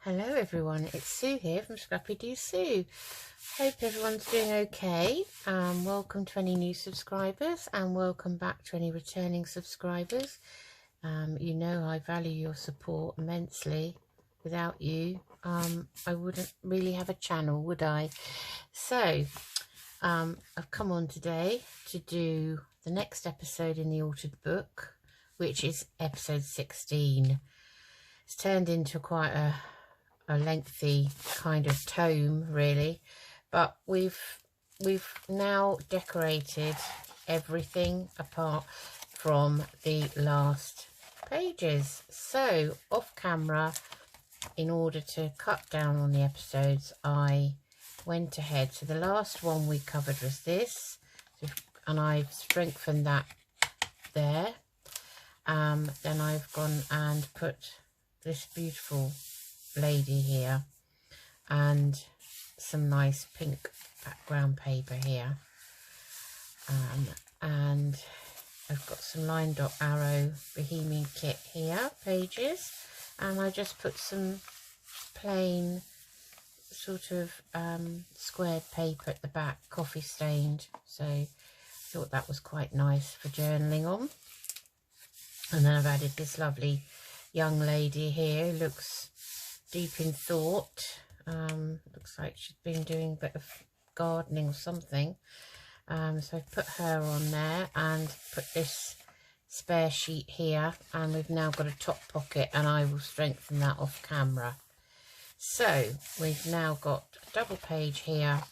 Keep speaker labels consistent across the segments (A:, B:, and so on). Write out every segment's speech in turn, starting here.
A: Hello everyone, it's Sue here from Scrappy Do Sue. Hope everyone's doing okay. Welcome to any new subscribers and welcome back to any returning subscribers. You know I value your support immensely. Without you, I wouldn't really have a channel, would I? So, I've come on today to do the next episode in the altered book, which is episode 16. It's turned into quite a lengthy kind of tome really, but we've now decorated everything apart from the last pages. So off camera, in order to cut down on the episodes, I went ahead. So the last one we covered was this, and I've strengthened that there. Then I've gone and put this beautiful lady here and some nice pink background paper here, and I've got some Linedotarrow Bohemian kit here pages, and I just put some plain sort of squared paper at the back, coffee stained, so I thought that was quite nice for journaling on. And then I've added this lovely young lady here who looks deep in thought. Looks like she's been doing a bit of gardening or something. So I put her on there and put this spare sheet here, and we've now got a top pocket, and I will strengthen that off camera. So we've now got a double page here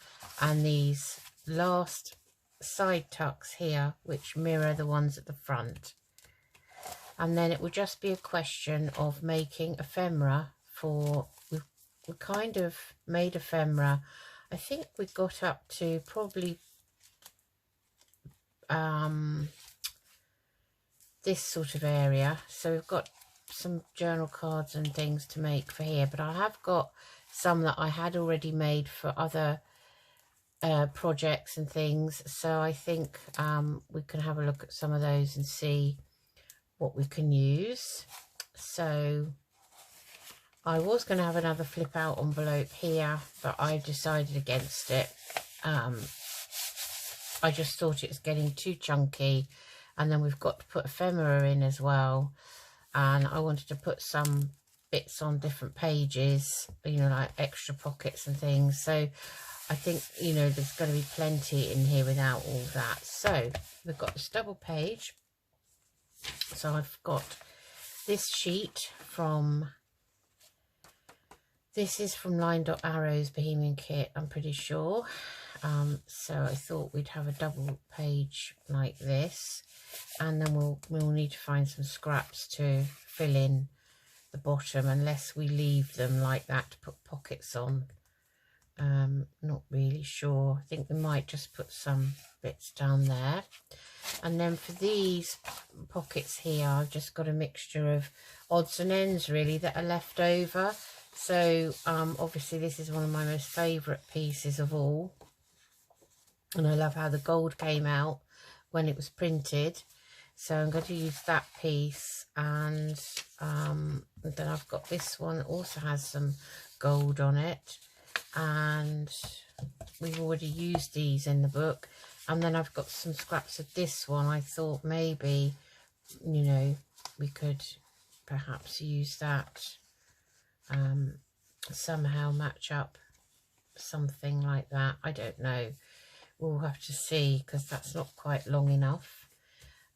A: and these last side tucks here which mirror the ones at the front. And then it will just be a question of making ephemera for, we kind of made ephemera. I think we got up to probably this sort of area. So we've got some journal cards and things to make for here, but I have got some that I had already made for other projects and things. So I think we can have a look at some of those and see what we can use. So I was going to have another flip out envelope here, but I decided against it. I just thought it was getting too chunky, and then we've got to put ephemera in as well, and I wanted to put some bits on different pages, you know, like extra pockets and things. So I think, you know, there's going to be plenty in here without all that. So we've got this double page. So I've got this sheet from, this is from Linedotarrow's Bohemian kit, I'm pretty sure. So I thought we'd have a double page like this, and then we'll need to find some scraps to fill in the bottom, unless we leave them like that to put pockets on. Not really sure. I think we might just put some bits down there. And then for these pockets here, I've just got a mixture of odds and ends really that are left over. So obviously this is one of my most favourite pieces of all, and I love how the gold came out when it was printed. So I'm going to use that piece, and then I've got this one that also has some gold on it, and we've already used these in the book. And then I've got some scraps of this one. I thought maybe, you know, we could perhaps use that, somehow match up something like that. I don't know. We'll have to see, because that's not quite long enough.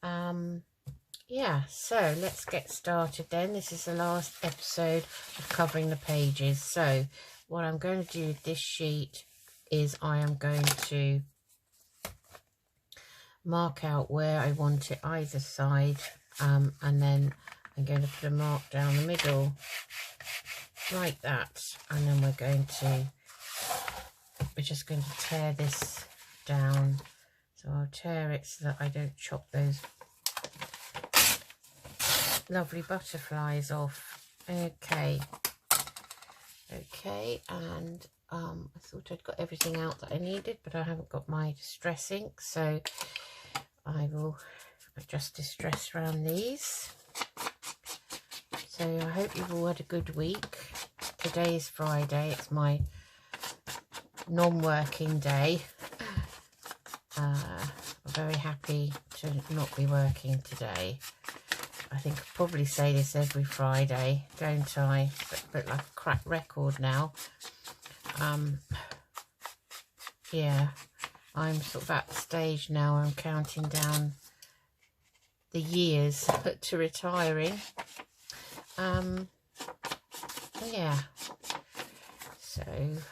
A: Yeah, so let's get started then. This is the last episode of covering the pages. So what I'm going to do with this sheet is I am going to mark out where I want it either side, and then I'm going to put a mark down the middle like that, and then we're just going to tear this down. So I'll tear it so that I don't chop those lovely butterflies off. Okay, and I thought I'd got everything out that I needed, but I haven't got my distress ink, so I will just distress around these. So I hope you've all had a good week. today is Friday. It's my non-working day. I'm very happy to not be working today. I think I probably say this every Friday, don't I? But like a cracked record now. Yeah, I'm sort of at the stage now. I'm counting down the years to retiring. Yeah, so it's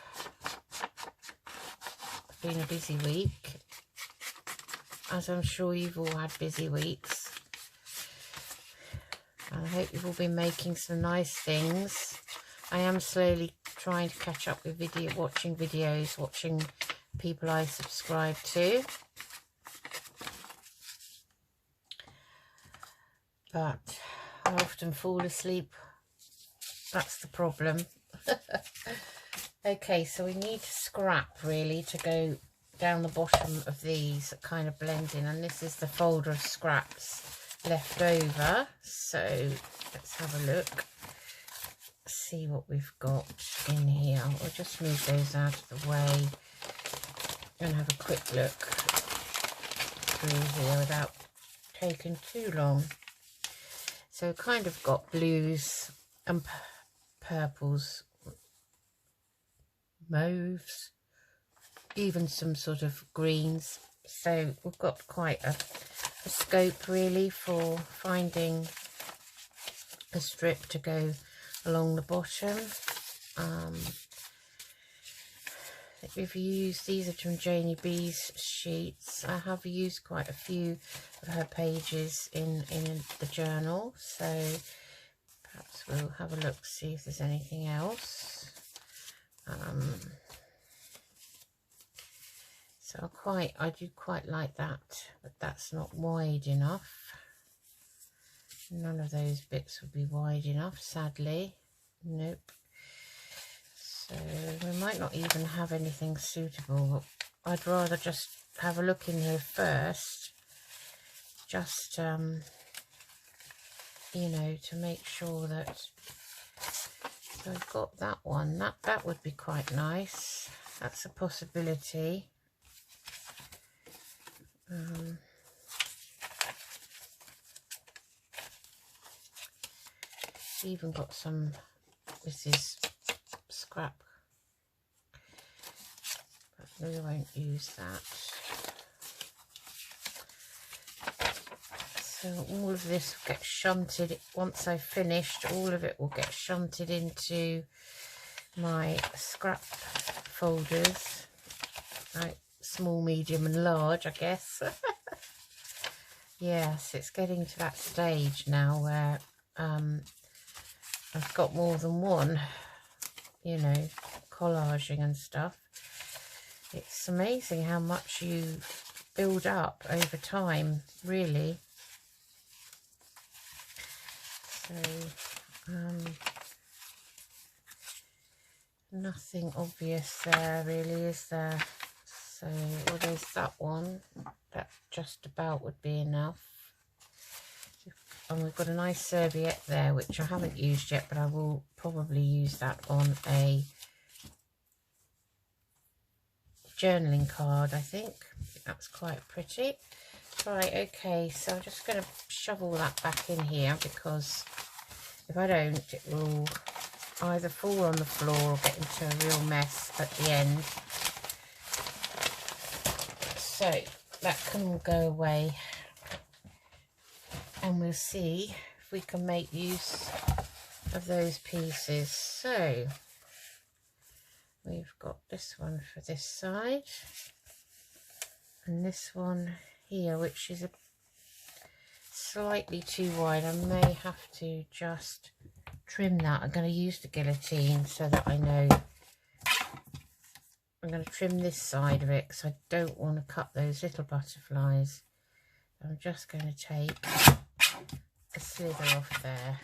A: been a busy week, as I'm sure you've all had busy weeks. I hope you've all been making some nice things. I am slowly trying to catch up with watching videos, watching people I subscribe to. But I often fall asleep. That's the problem. Okay, so we need scrap really to go down the bottom of these that kind of blend in. And this is the folder of scraps left over. So let's have a look. See what we've got in here. We'll just move those out of the way and have a quick look through here without taking too long. So kind of got blues and purples, mauves, even some sort of greens. So we've got quite a scope really for finding a strip to go along the bottom. We've used, these are from Janeyb sheets. I have used quite a few of her pages in the journal, so perhaps we'll have a look, see if there's anything else. So I do quite like that, but that's not wide enough. None of those bits would be wide enough, sadly. Nope. So we might not even have anything suitable. I'd rather just have a look in here first, just you know, to make sure that I've got that one. That would be quite nice. That's a possibility. Even got some. This is scrap, but we won't use that. So all of this will get shunted. Once I've finished, all of it will get shunted into my scrap folders, like small, medium and large, I guess. Yes, it's getting to that stage now where I've got more than one, you know, collaging and stuff. It's amazing how much you build up over time, really. So, nothing obvious there, really, is there? So, well, there's that one. That just about would be enough. And we've got a nice serviette there, which I haven't used yet, but I will probably use that on a journaling card, I think. That's quite pretty. Right, okay, so I'm just going to shove all that back in here, because if I don't, it will either fall on the floor or get into a real mess at the end. So that can all go away, and we'll see if we can make use of those pieces. So we've got this one for this side, and this one here, which is a slightly too wide. I may have to just trim that. I'm going to use the guillotine so that I know. I'm going to trim this side of it because I don't want to cut those little butterflies. I'm just going to take a slither off there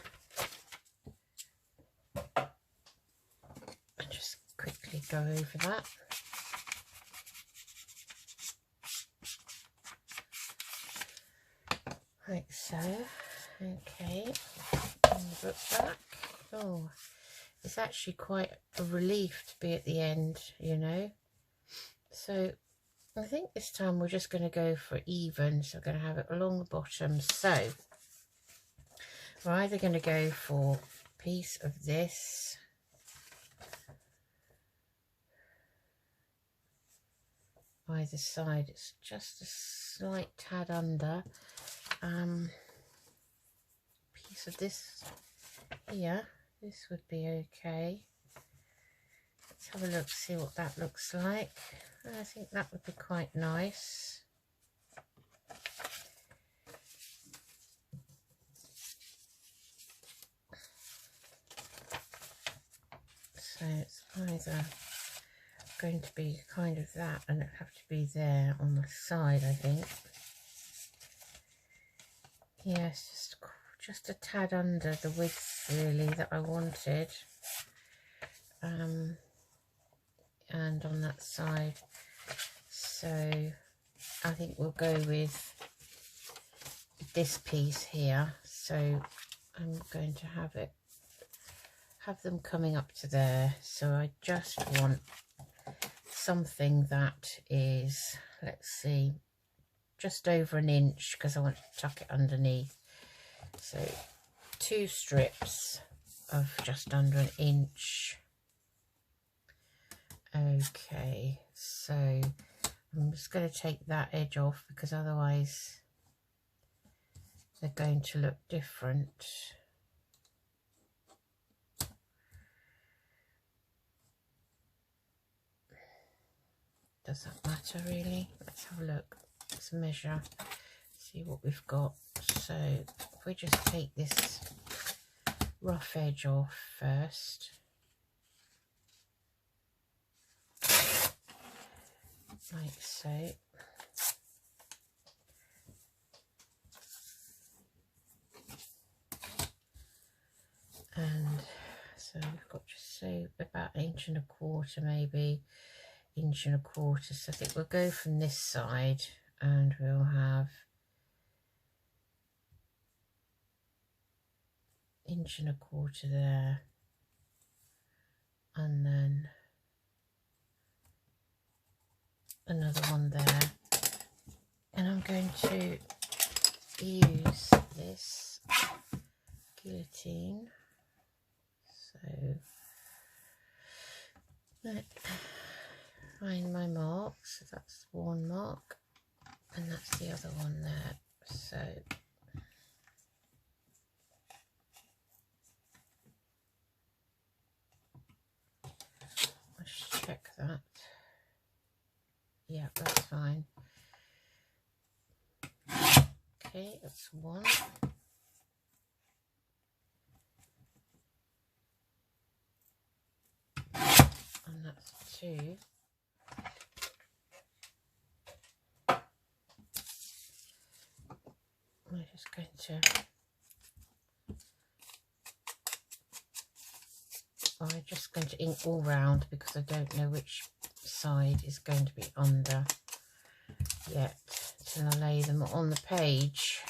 A: and just quickly go over that. Like so. Okay, and the book back. Oh, it's actually quite a relief to be at the end, you know. So I think this time we're just going to go for even, so we're going to have it along the bottom. So we're either going to go for a piece of this, either side, it's just a slight tad under, piece of this here, this would be okay. Let's have a look, see what that looks like. I think that would be quite nice. So it's either going to be kind of that, and it'll have to be there on the side, I think. Yes, just a tad under the width really that I wanted, and on that side. So I think we'll go with this piece here. So I'm going to have them coming up to there. So I just want something that is, let's see, just over an inch, because I want to tuck it underneath. So 2 strips of just under an inch. Okay, so I'm just going to take that edge off, because otherwise they're going to look different. Does that matter really? Let's have a look. Let's measure, see what we've got. So if we just take this rough edge off first, like so. And so we've got just about 1.25 inches, maybe 1.25 inches. So I think we'll go from this side, and we'll have 1.25 inches there, and then another one there. And I'm going to use this guillotine. So find my mark. So that's one mark, and that's the other one there. So let's check that. Yeah, that's fine. Okay, that's one. And that's 2. I'm just going to, I'm just going to ink all round, because I don't know which side is going to be under yet till I lay them on the page.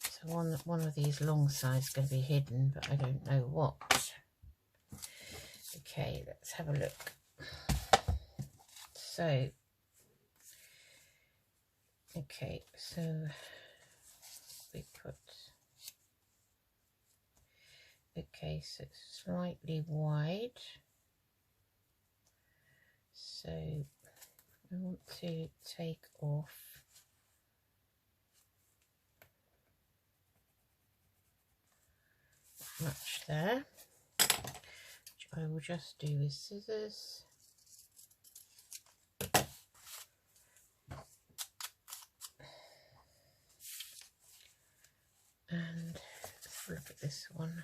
A: So one of these long sides is going to be hidden, but I don't know what. Okay, let's have a look. So okay, so we put, okay, so it's slightly wide. So I want to take off much there, which I will just do with scissors. And let's look at this one.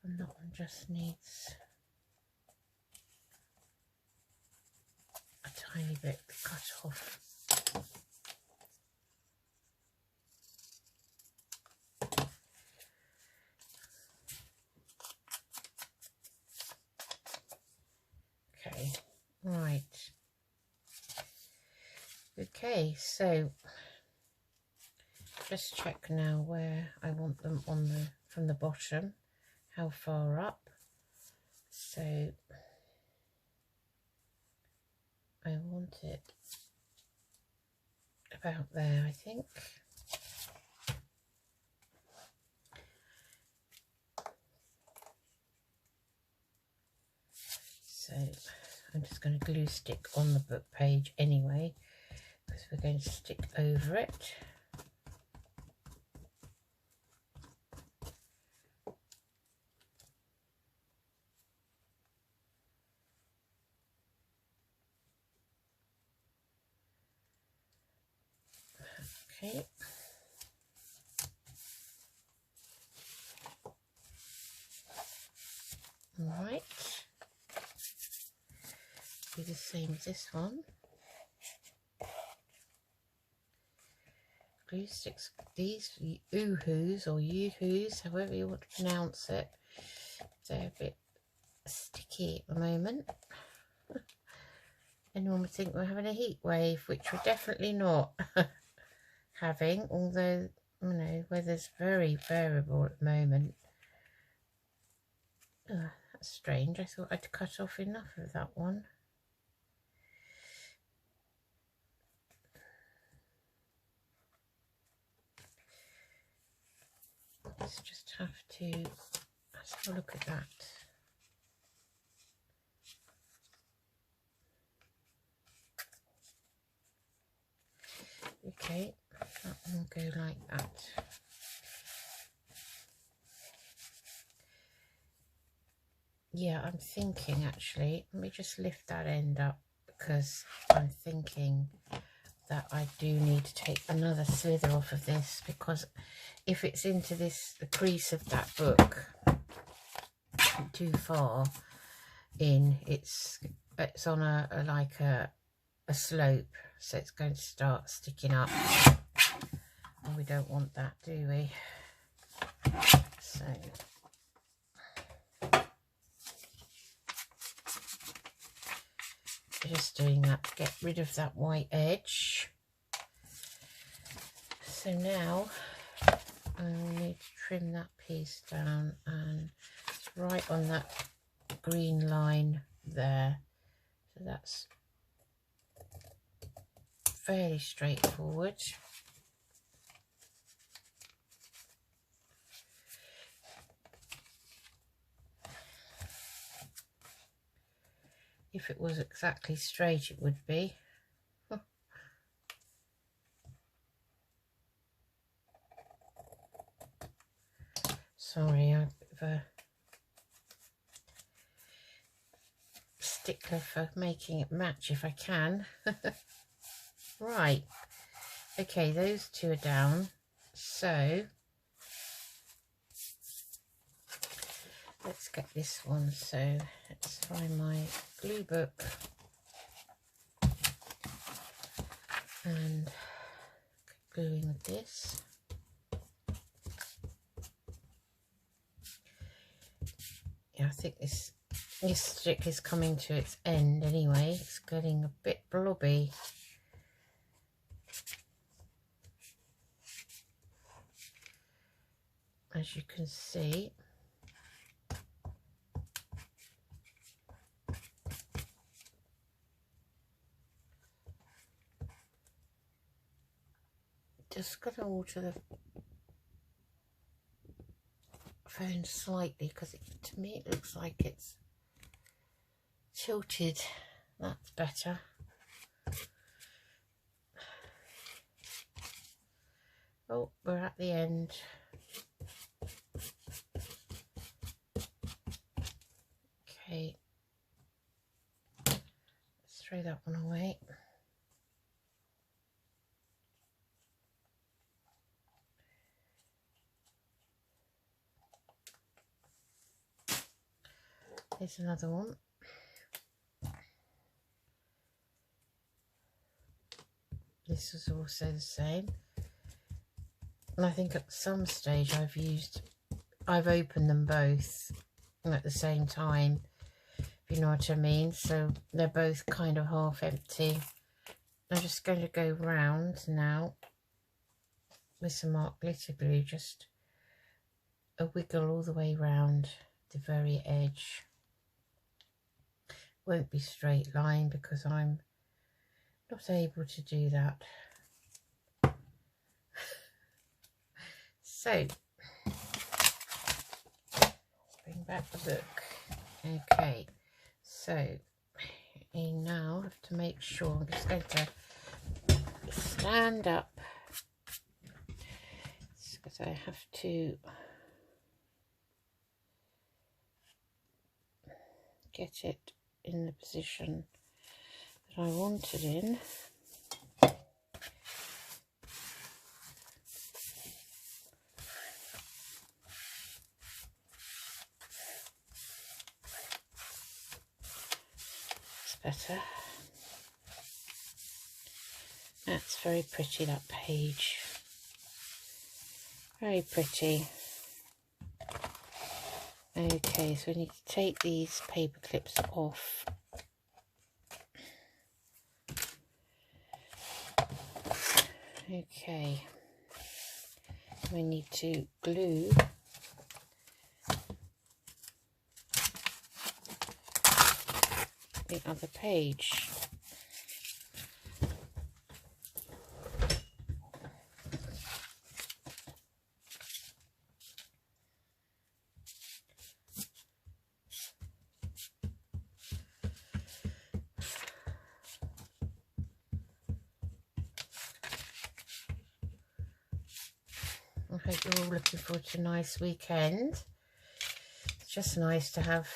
A: And that one just needs a tiny bit cut off. Okay, right. Okay, so just check now where I want them on the from the bottom, how far up. So I want it about there, I think. So I'm just going to glue stick on the book page anyway, because we're going to stick over it. Okay. All right. Do the same as this one. Glue sticks, these oohoos or yoo-hoos, however you want to pronounce it, they're a bit sticky at the moment. Anyone would think we're having a heat wave, which we're definitely not having, although, you know, weather's very variable at the moment. Oh, that's strange. I thought I'd cut off enough of that one. Let's just have let's have a look at that. Okay, that one will go like that. Yeah, I'm thinking actually, let me just lift that end up, because I'm thinking that I do need to take another slither off of this, because if it's into the crease of that book too far in, it's on like a slope, so it's going to start sticking up, and we don't want that, do we? So just doing that to get rid of that white edge. So now I will need to trim that piece down, and it's right on that green line there. So that's fairly straightforward. If it was exactly straight, it would be. Sorry, I'm a bit of a stickler for making it match if I can. Right, okay, those two are down, so let's get this one. So let's find my glue book and gluing with this. Yeah, I think this stick is coming to its end anyway. It's getting a bit blobby. As you can see. Just going to alter the phone slightly, because to me it looks like it's tilted. That's better. Oh, we're at the end. Okay, let's throw that one away. Here's another one. This is also the same, and I think at some stage I've opened them both at the same time, if you know what I mean. So they're both kind of half empty. I'm just going to go round now with some mark glitter glue, just a wiggle all the way round the very edge. Won't be straight line because I'm not able to do that. So let's bring back the book. Okay, so I now have to make sure, I'm just going to stand up because I have to get it in the position that I want it in. It's better. That's very pretty, that page. Very pretty. Okay, so we need to take these paper clips off. Okay, we need to glue the other page. I hope you're all looking forward to a nice weekend. It's just nice to have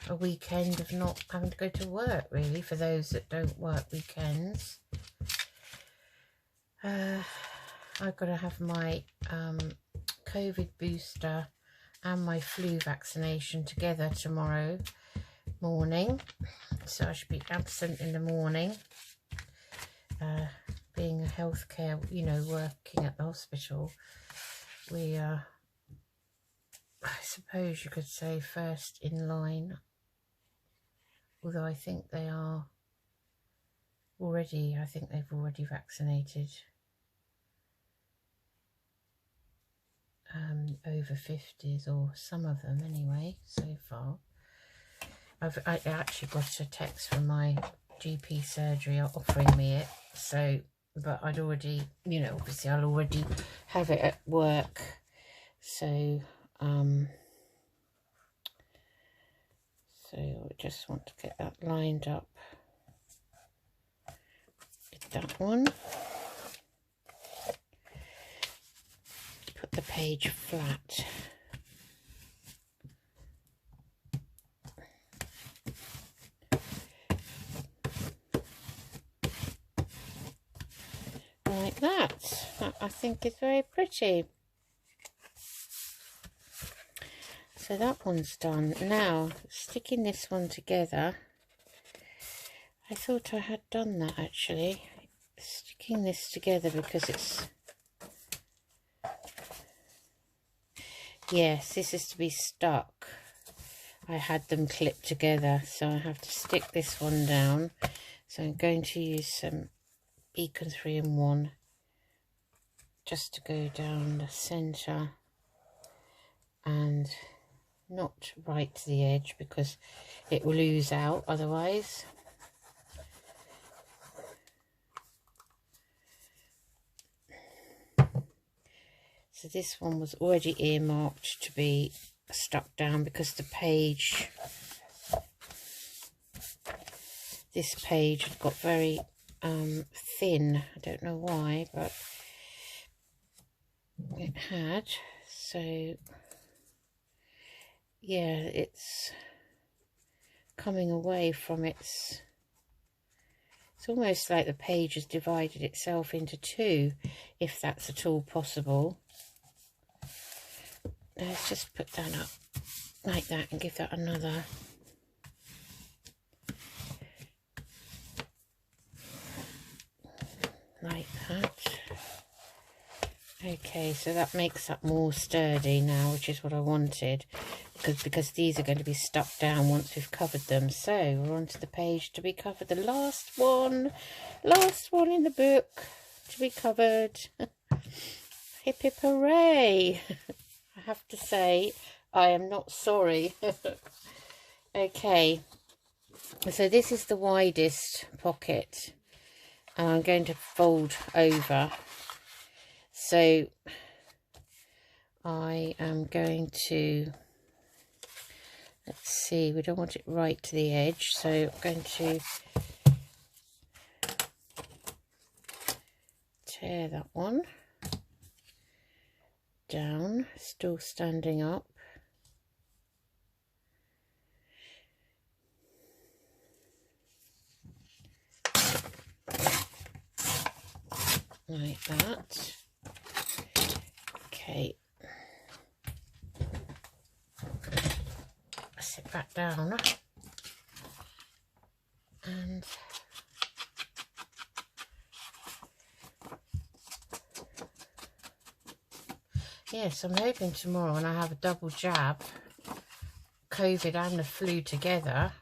A: a weekend of not having to go to work, really, for those that don't work weekends. I've got to have my COVID booster and my flu vaccination together tomorrow morning, so I should be absent in the morning. Being a healthcare, you know, working at the hospital, we are, I suppose you could say, first in line, although I think they are already, I think they've already vaccinated over 50s, or some of them anyway, so far. I actually got a text from my GP surgery offering me it, so, but I'd already, you know, obviously I'll already have it at work, so so I just want to get that lined up with that one. Put the page flat. Like that. That I think is very pretty. So that one's done. Now, sticking this one together, I thought I had done that actually. Sticking this together because it's, yes, this is to be stuck. I had them clipped together, so I have to stick this one down. So I'm going to use some Beacon 3-in-1 just to go down the centre and not right to the edge because it will ooze out otherwise. So this one was already earmarked to be stuck down because the page, this page had got very thin. I don't know why, but it had. So yeah, it's coming away from it's almost like the page has divided itself into two, if that's at all possible. Let's just put that up like that and give that another like that. Okay, so that makes that more sturdy now, which is what I wanted. because these are going to be stuck down once we've covered them. So we're on to the page to be covered, the last one in the book to be covered. Hip hip hooray. I have to say, I am not sorry. Okay, so this is the widest pocket. I'm going to fold over. So I am going to, let's see, we don't want it right to the edge, so I'm going to tear that one down, still standing up. Like that. Okay. Sit back down. And yes, I'm hoping tomorrow when I have a double jab, COVID and the flu together,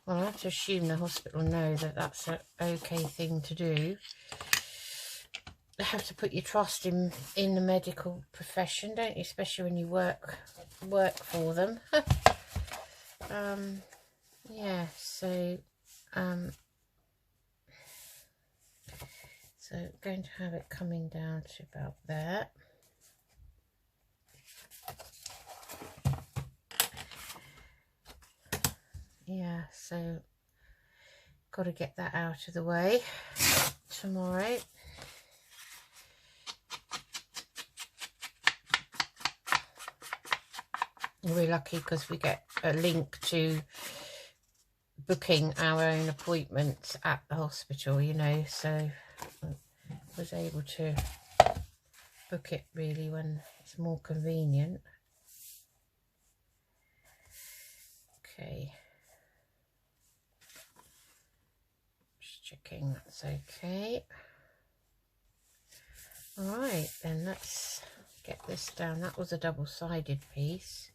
A: well, I have to assume the hospital know that that's an okay thing to do. You have to put your trust in the medical profession, don't you? Especially when you work for them. Yeah, so going to have it coming down to about there. Yeah, so got to get that out of the way tomorrow. We're lucky because we get a link to booking our own appointments at the hospital, you know, so I was able to book it really when it's more convenient. Okay. Just checking that's okay. Alright, then let's get this down. That was a double-sided piece.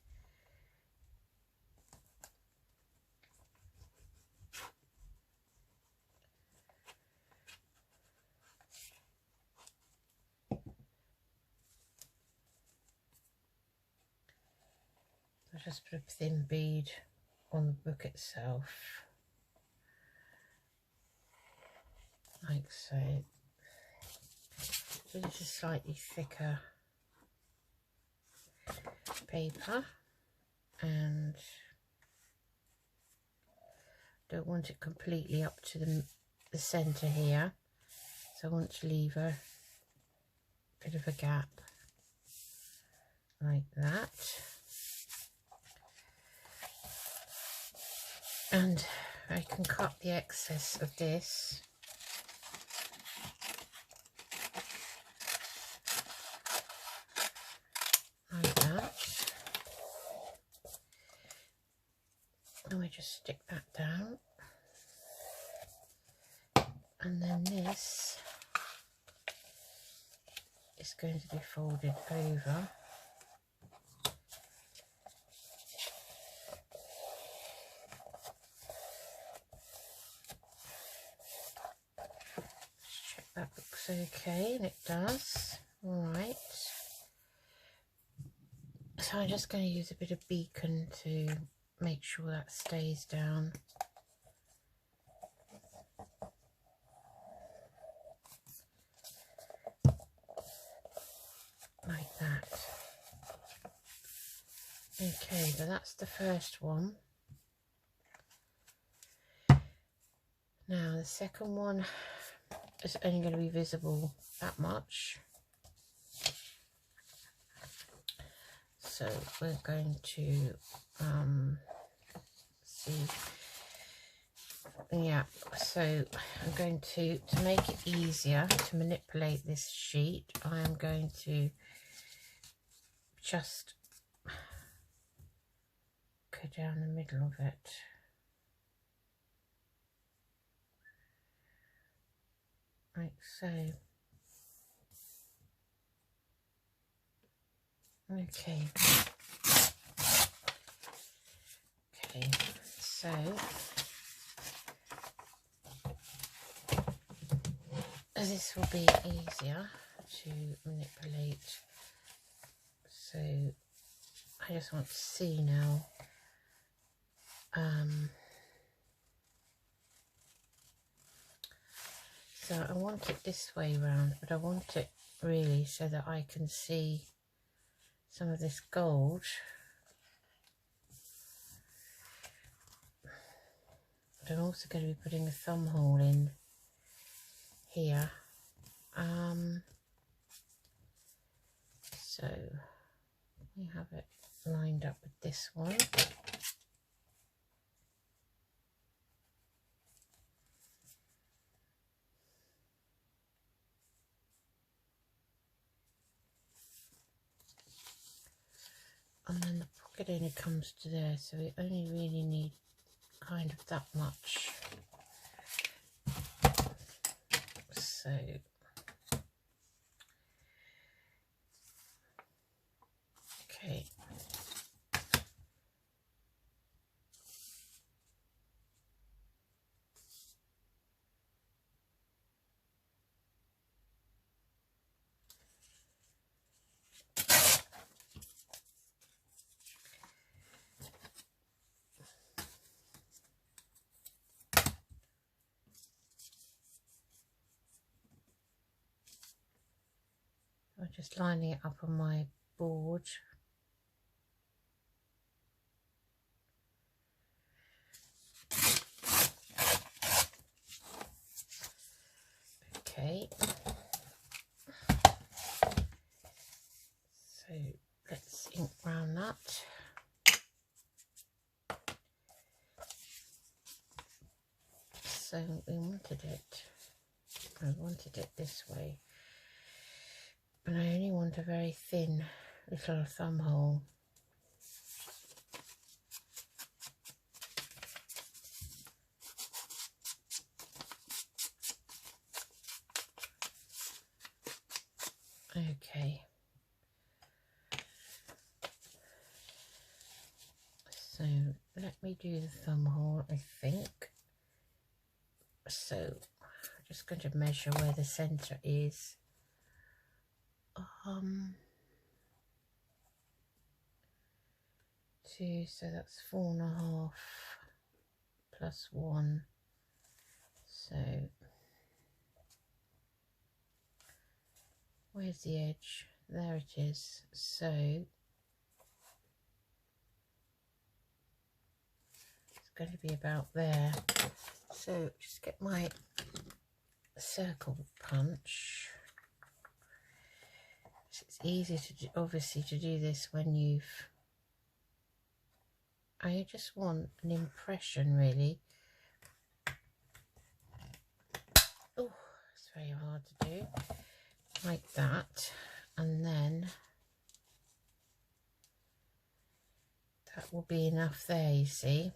A: I'll just put a thin bead on the book itself, like so. So this is slightly thicker paper, and don't want it completely up to the centre here, so I want to leave a bit of a gap like that. And I can cut the excess of this like that, and we just stick that down, and then this is going to be folded over. That looks okay, and it does. Alright. So I'm just going to use a bit of beacon to make sure that stays down. Like that. Okay, so that's the first one. Now the second one is only going to be visible that much, so we're going to see. Yeah, so I'm going to make it easier to manipulate this sheet, I am going to just go down the middle of it. Like so. Okay. Okay, so this will be easier to manipulate. So I just want to see now. So I want it this way round, but I want it really so that I can see some of this gold. But I'm also going to be putting a thumb hole in here. So we have it lined up with this one. And then the pocket only comes to there, so we only really need kind of that much. So okay. I'm just lining it up on my board. Okay. So let's ink round that. So we wanted it this way. And I only want a very thin little thumb hole. Okay. So let me do the thumb hole, I think. So I'm just going to measure where the centre is. Two, so that's 4.5 plus 1. So where's the edge? There it is. So it's going to be about there. So just get my circle punch. It's easy to do, obviously, to do this when you've. I just want an impression, really. Oh, it's very hard to do. Like that, and then that will be enough there, you see.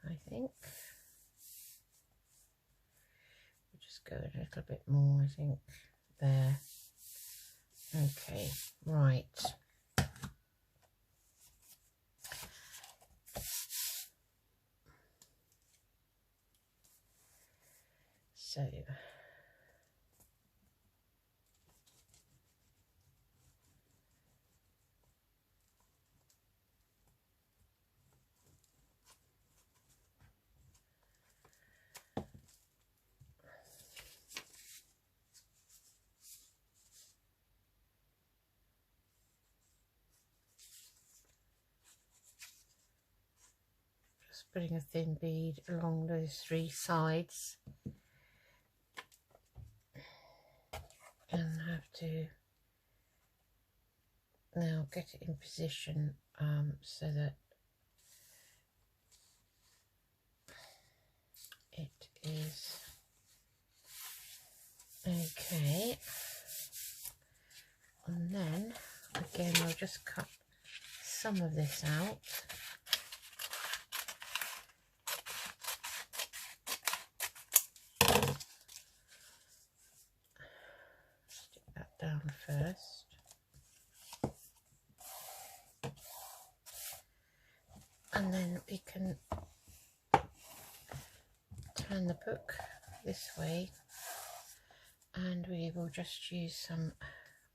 A: I think we'll just go a little bit more, I think, there. Okay, right. So just putting a thin bead along those 3 sides, and have to now get it in position so that it is okay. And then again I'll just cut some of this out. Stick that down first. and then we can turn the book this way, and we will just use some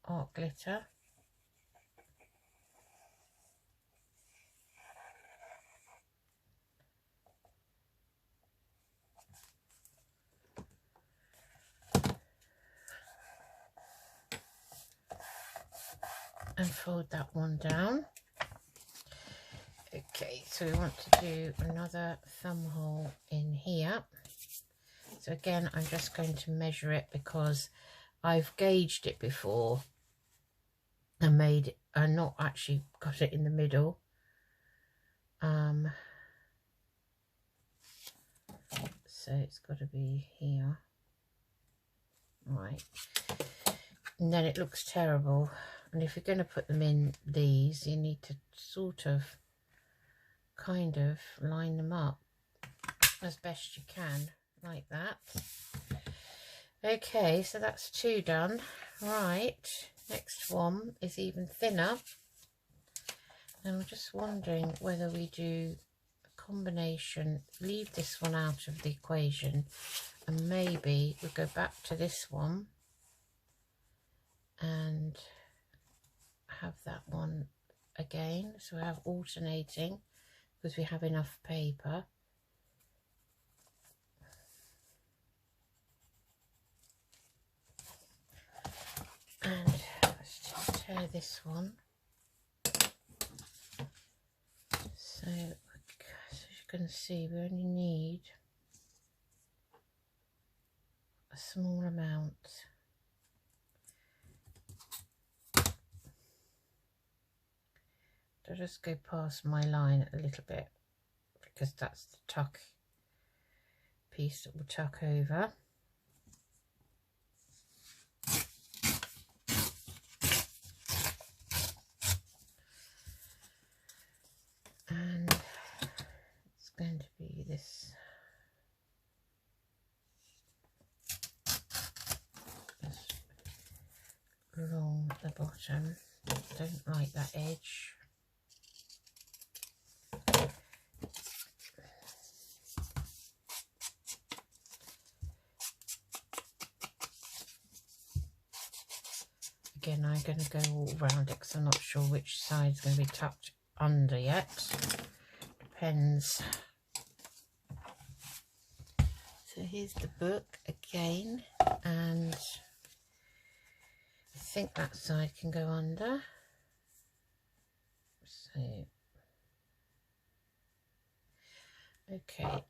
A: art glitter. And fold that one down. Okay, so we want to do another thumb hole in here. So again, I'm just going to measure it because I've gauged it before and made it, not actually got it in the middle. So it's got to be here, right? And then it looks terrible. And if you're going to put them in these, you need to sort of kind of line them up as best you can, like that. Okay, so that's 2 done. Right, next one is even thinner. And I'm just wondering whether we do a combination, leave this one out of the equation, and maybe we go back to this one and have that one again, so we have alternating because we have enough paper. And let's just tear this one. So as you can see, we only need a small amount. I'll just go past my line a little bit because that's the tuck piece that will tuck over. And it's going to be this along the bottom. Don't like that edge. Again, I'm going to go all round it because I'm not sure which side's going to be tucked under yet. Depends. So here's the book again, and I think that side can go under. So, okay.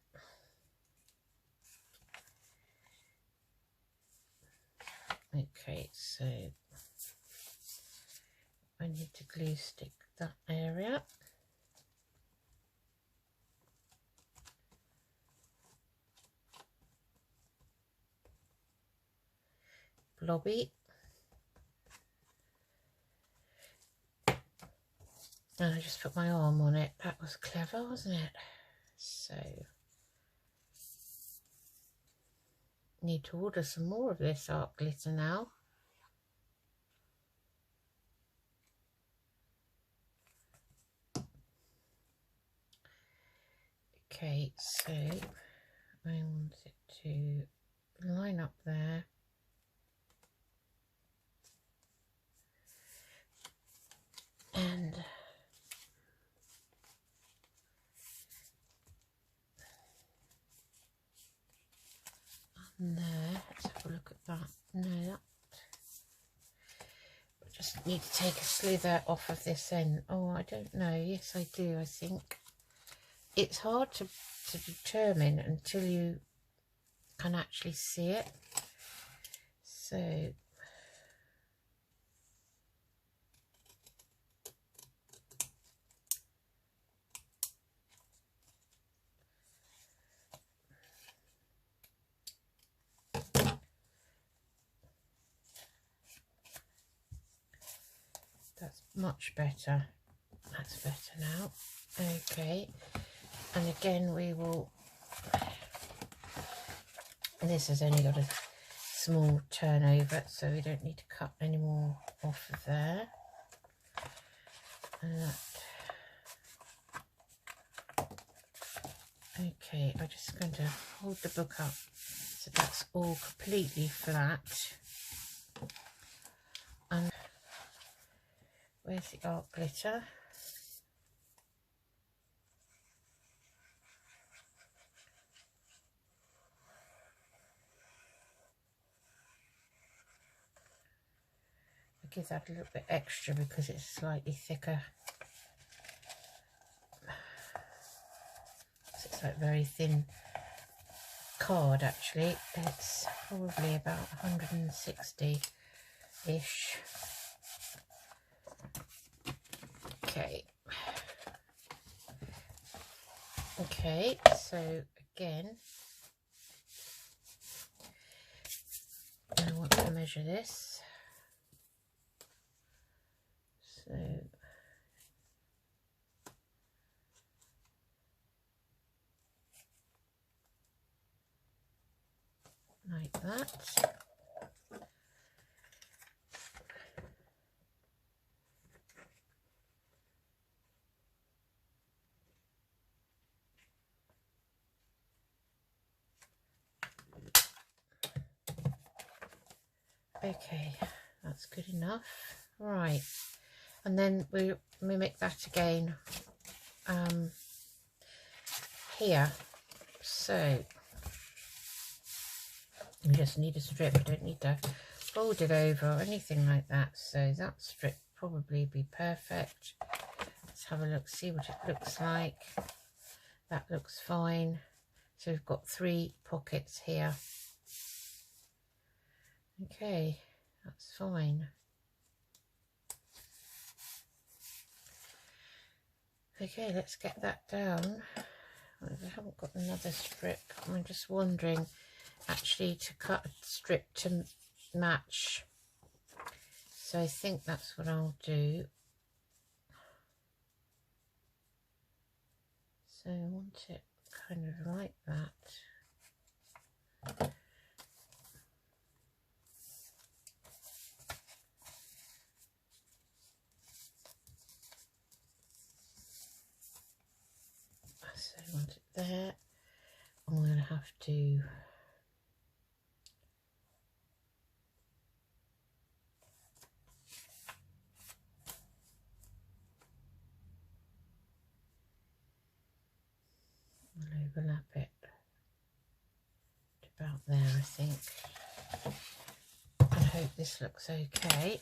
A: Okay, so I need to glue stick that area. Blobby. And I just put my arm on it. That was clever, wasn't it? So, need to order some more of this art glitter now. Okay, so I want it to line up there. And there, let's have a look at that. No, that I just need to take a slither off of this end. Oh, I don't know. Yes, I do, I think. It's hard to determine until you can actually see it. So that's much better. That's better now. Okay. And again, we will, and this has only got a small turn over it, so we don't need to cut any more off of there. And that Okay, I'm just going to hold the book up so that's all completely flat. And where's the art glitter? I give that a little bit extra because it's slightly thicker. So it's like very thin card actually. It's probably about 160-ish. Okay, so again, I want to measure this. So like that. Okay, that's good enough. Right, and then we mimic that again here. So we just need a strip. We don't need to fold it over or anything like that. So that strip probably be perfect. Let's have a look, see what it looks like. That looks fine. So we've got 3 pockets here. Okay, that's fine. Okay, let's get that down. I haven't got another strip. I'm just wondering actually to cut a strip to match. So I think that's what I'll do. So I want it kind of like that. So I want it there. I'm going to have to overlap it to about there, I think. I hope this looks okay.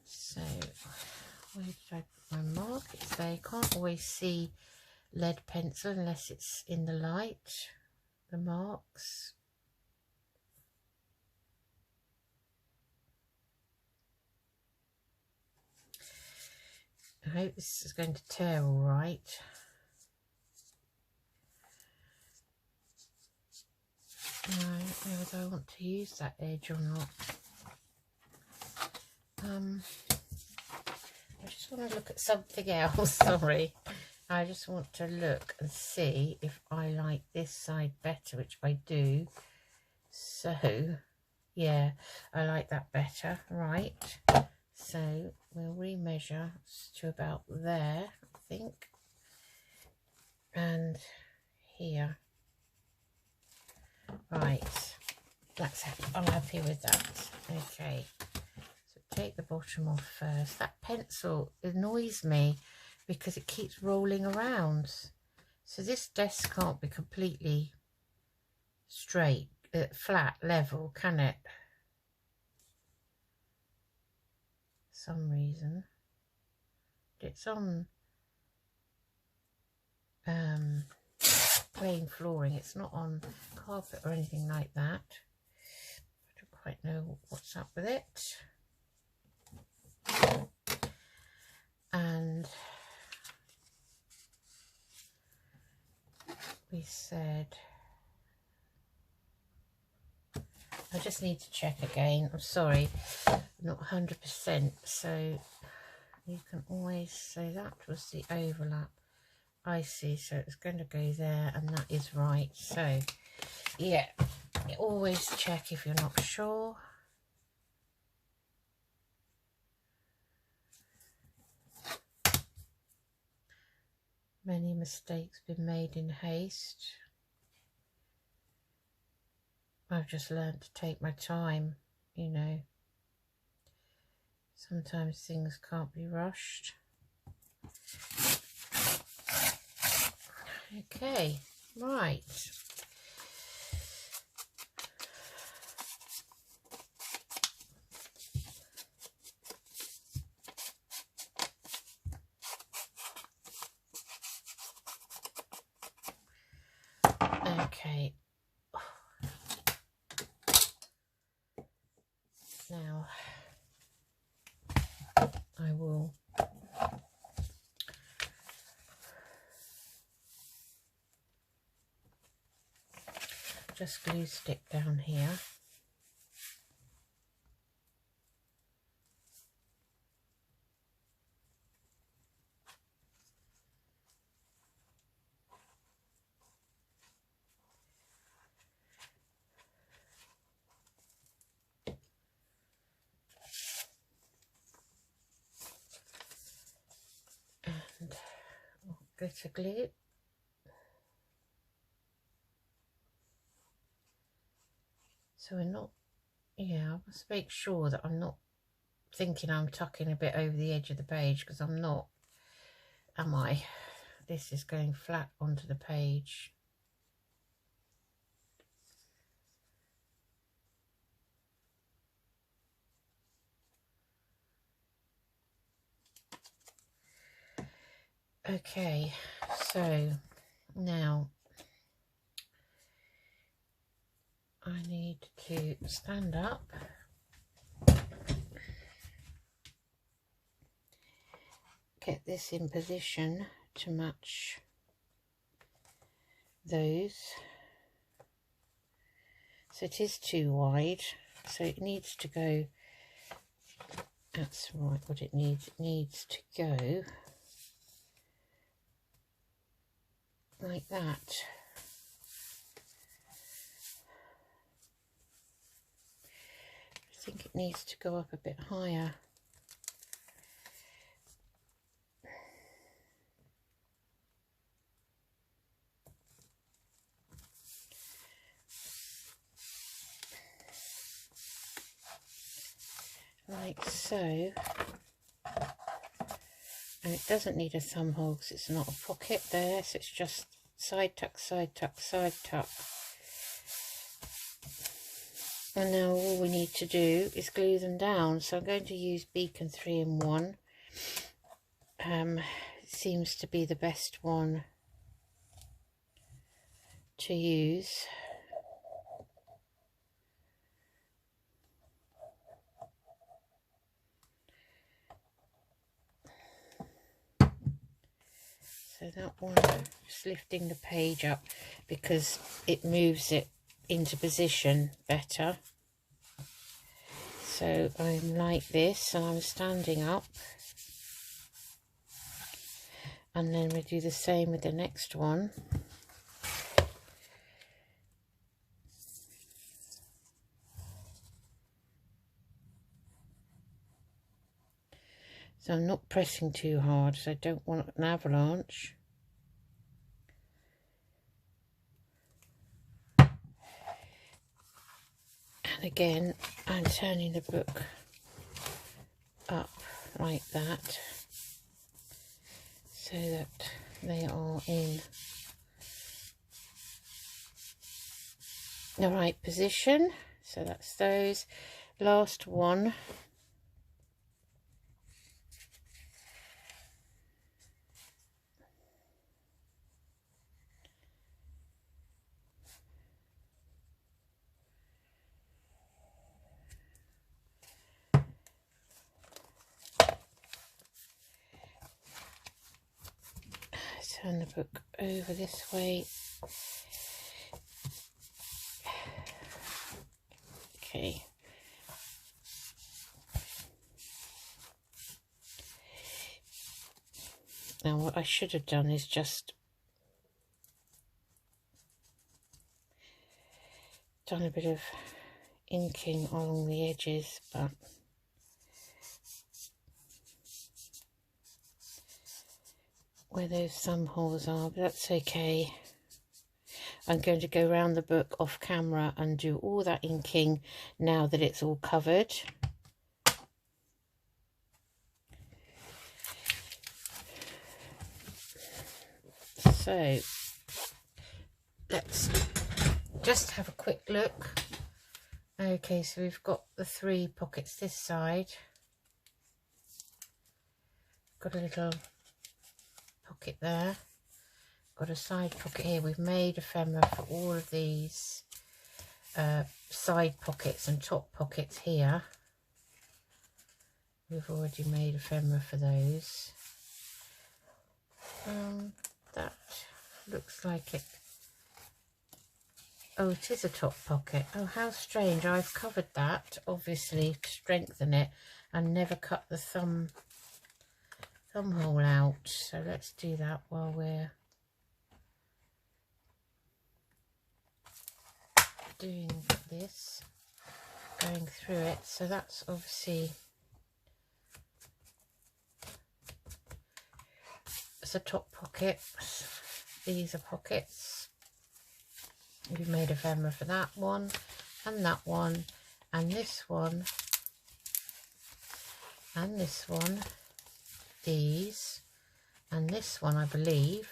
A: So where did I put my mark? It's there. You can't always see lead pencil unless it's in the light, the marks. I hope this is going to tear all right. I don't know whether I want to use that edge or not. I just want to look at something else, sorry. I just want to look and see if I like this side better, which I do. So, yeah, I like that better, right. So we'll remeasure to about there, I think. And here. Right, I'm happy with that. Okay, so take the bottom off first. That pencil annoys me because it keeps rolling around. So this desk can't be completely straight, flat, level, can it? For some reason. It's on plain flooring, it's not on carpet or anything like that. I don't quite know what's up with it. And we said, I just need to check again, I'm sorry, I'm not 100%, so you can always say that was the overlap. I see, so it's going to go there, and that is right. So yeah, always check if you're not sure. Many mistakes been made in haste. I've just learned to take my time, you know. Sometimes things can't be rushed. Okay, right. Okay. Now I will just glue stick down here. And glitter glue. So we're not, yeah, I must make sure that I'm not thinking I'm tucking a bit over the edge of the page, because I'm not, am I? This is going flat onto the page. Okay, so now I need to stand up, get this in position to match those. So it is too wide, so it needs to go, that's right what it needs to go like that. I think it needs to go up a bit higher. Like so. And it doesn't need a thumb hole because it's not a pocket there, so it's just side tuck, side tuck, side tuck. And now all we need to do is glue them down. So I'm going to use Beacon 3-in-1. It seems to be the best one to use. So that one, just lifting the page up because it moves it into position better. So I'm like this and I'm standing up, and then we do the same with the next one. So I'm not pressing too hard, so I don't want an avalanche. And again, I'm turning the book up like that, so that they are in the right position. So that's those. Last one. Turn the book over this way. Okay. Now what I should have done is just done a bit of inking along the edges, but where those thumb holes are, but that's okay. I'm going to go around the book off camera and do all that inking now that it's all covered. So let's just have a quick look. Okay, so we've got the 3 pockets this side. Got a little pocket there. Got a side pocket here. We've made ephemera for all of these side pockets and top pockets here. We've already made ephemera for those. That looks like it. Oh, it is a top pocket. Oh, how strange. I've covered that, obviously, to strengthen it and never cut the thumb hole out. So let's do that while we're doing this, going through it. So that's obviously, it's a top pocket. These are pockets. We've made ephemera for that one and that one and this one and this one, these and this one, I believe.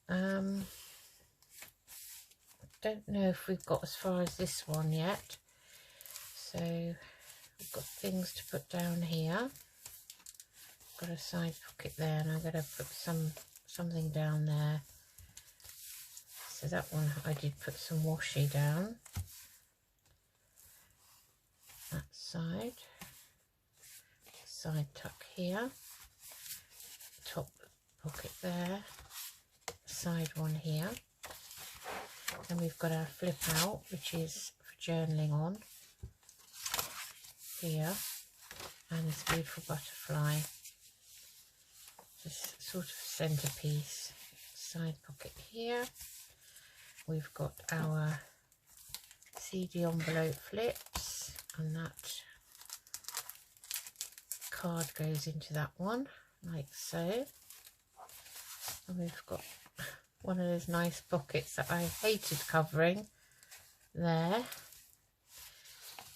A: Don't know if we've got as far as this one yet, so we've got things to put down here. Got a side pocket there, and I'm going to put something down there. So that one I did put some washi down that side tuck here, top pocket there, side one here. Then we've got our flip out, which is for journaling on here, and this beautiful butterfly, just sort of centerpiece. Side pocket here. We've got our CD envelope flips, and that card goes into that one like so. And we've got one of those nice pockets that I hated covering there.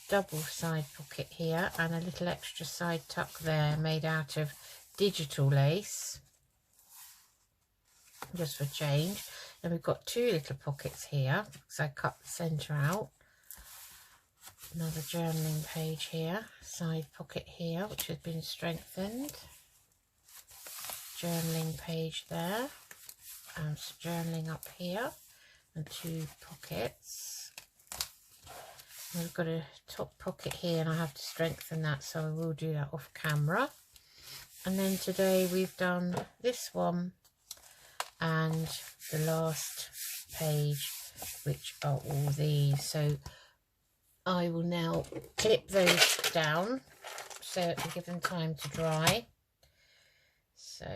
A: Double side pocket here, and a little extra side tuck there made out of digital lace, just for change. Then we've got 2 little pockets here because I cut the centre out. Another journaling page here, side pocket here which has been strengthened, journaling page there, and journaling up here, and 2 pockets. And we've got a top pocket here, and I have to strengthen that, so I will do that off camera. And then today we've done this one and the last page, which are all these. So I will now clip those down so to give them time to dry. So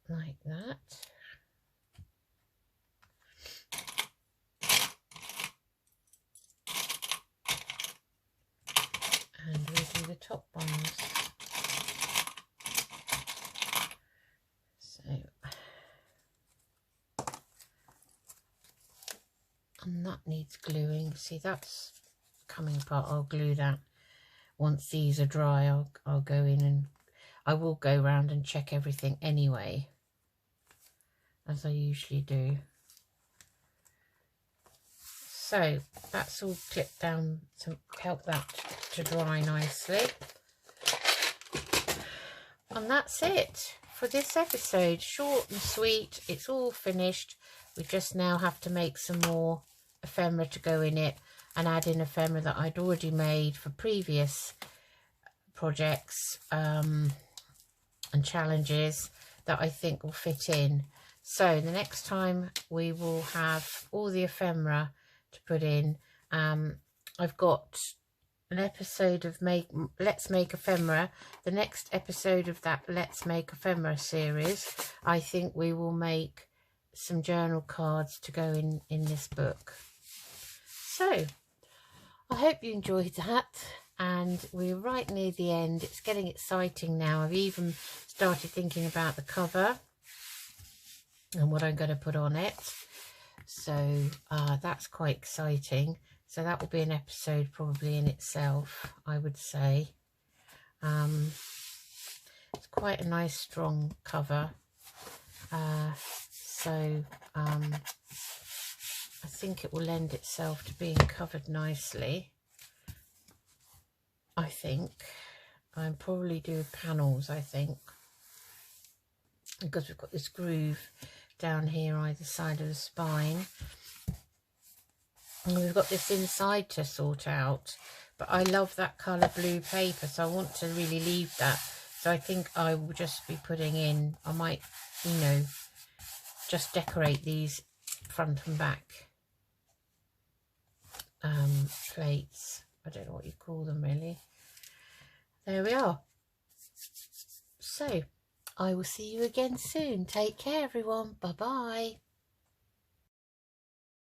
A: like that. And we'll do the top ones. So, and that needs gluing. See, that's coming apart. I'll glue that once these are dry. I'll go in, and I will go around and check everything anyway, as I usually do. So that's all clipped down to help that to dry nicely. And that's it for this episode. Short and sweet. It's all finished. We just now have to make some more ephemera to go in it, and add in ephemera that I'd already made for previous projects and challenges that I think will fit in. So the next time we will have all the ephemera to put in. I've got an episode of Let's Make Ephemera. The next episode of that Let's Make Ephemera series, I think we will make some journal cards to go in this book. So I hope you enjoyed that, and we're right near the end. It's getting exciting now. I've even started thinking about the cover and what I'm going to put on it. So that's quite exciting. So that will be an episode probably in itself, I would say. It's quite a nice strong cover. So I think it will lend itself to being covered nicely. I think I'll probably do panels, I think, because we've got this groove down here either side of the spine, and we've got this inside to sort out. But I love that colour blue paper, so I want to really leave that. So I think I will just be putting in, I might, you know, just decorate these front and back plates. I don't know what you call them really. There we are. So I will see you again soon. Take care everyone. Bye bye.